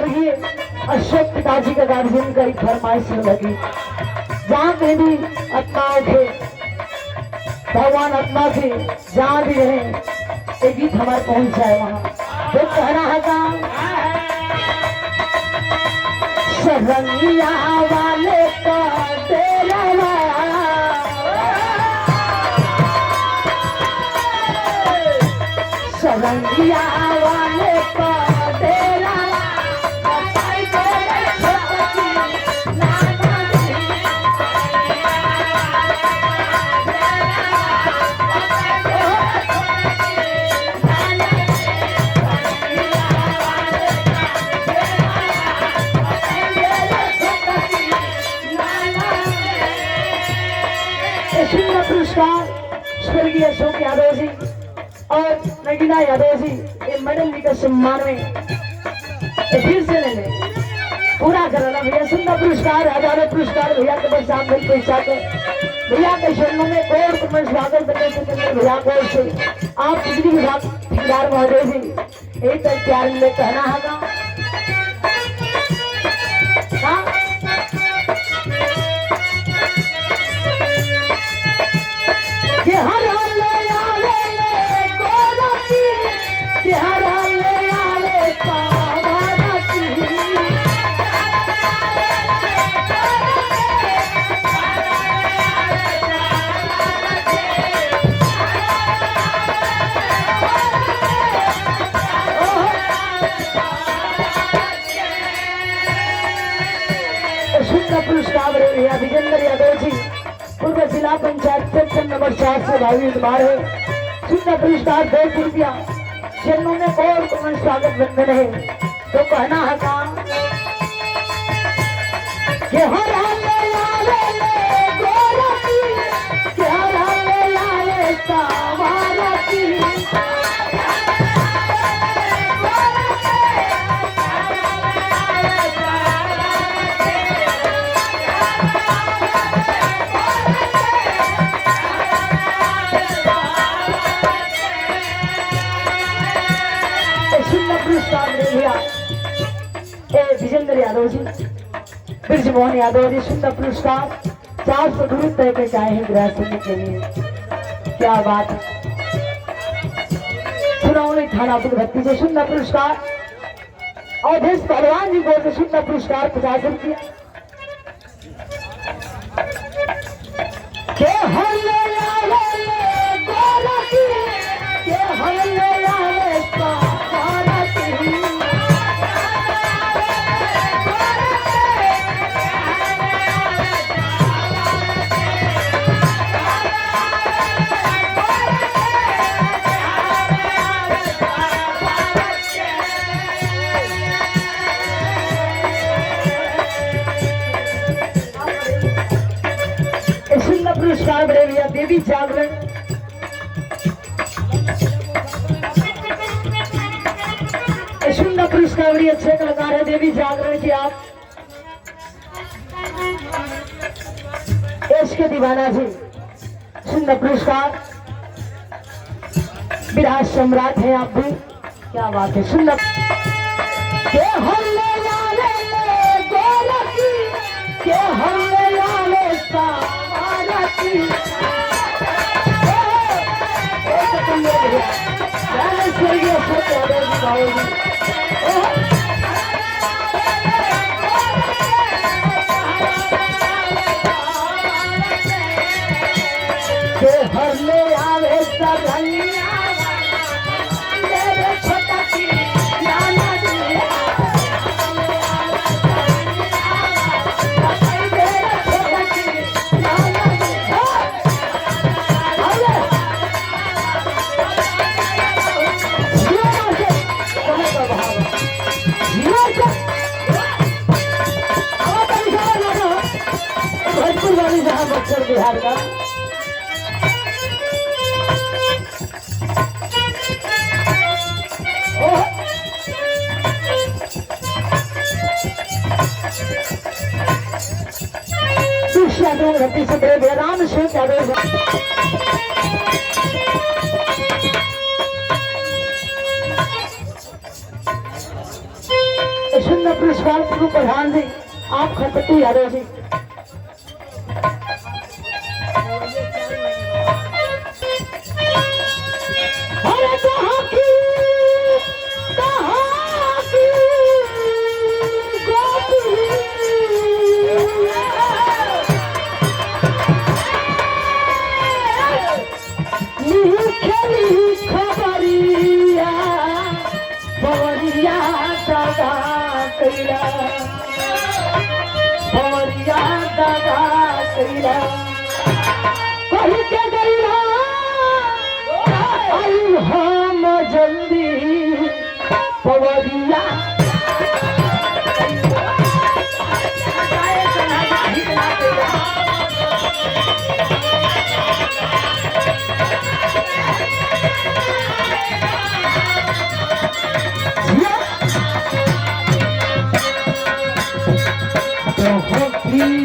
स्वर्गीय अशोक पिताजी का गार्जियन का एक फरमाइश लगी, जहाँ पे भी आत्माओं के भगवान आत्मा के जहाँ भी रहे एक गीत हमारे पहुंच जाए वहाँ। तो कहना है काम सरंगिया वाले का तेरा सरंगिया वाले का तेरा पुरस्कार स्वर्गीय अशोक यादव जी और नगीना यादव जी ये मेडल जी का सम्मान में फिर से लेने पूरा कराना भैया। सुंदर पुरस्कार, हजारों पुरस्कार भैया के बस आप मिल पैसा को भैया के चरणों में कोर कुमार स्वागत करने से भैया को से आप बिजली विभाग ठेकेदार महोदय जी एक प्यार में कहना है पुरस्कार भैया विजेंद्र यादव जी पूर्व जिला पंचायत सेक्शन नंबर 4 से भावी उम्मीदवार है। सुंदर पुरस्कार 2 रुपया चरणों में और तुम्हें स्वागत बंधन है। तो कहना है काम विजेंद्र यादव जी, ब्रज मोहन यादव जी सुंदर पुरस्कार 400 दूर तय के चाहे हैं ग्रह सुनने के लिए। क्या बात है। सुनावली थाना भक्ति से सुंदर पुरस्कार और देश पहलवान जी को सुंदर पुरस्कार 50 रुपया। पुरस्कार बड़े भैया देवी जागरण सुंदर पुरस्कार बड़ी अच्छे कलाकार है देवी जागरण की आप देश के दीवाना जी सुंदर पुरस्कार विराज सम्राट है आप भी। क्या बात है। सुंदर बिहार का घटी से बड़े राम शेख यादव का पुरस्कार गुरु प्रधान जी आप खरपट्टू यादव जी। अरे कहाँ की खबरिया बवरिया दादा कैला बवरिया दादा कैला कही के गैला आई हम जल्दी बवरिया Oh,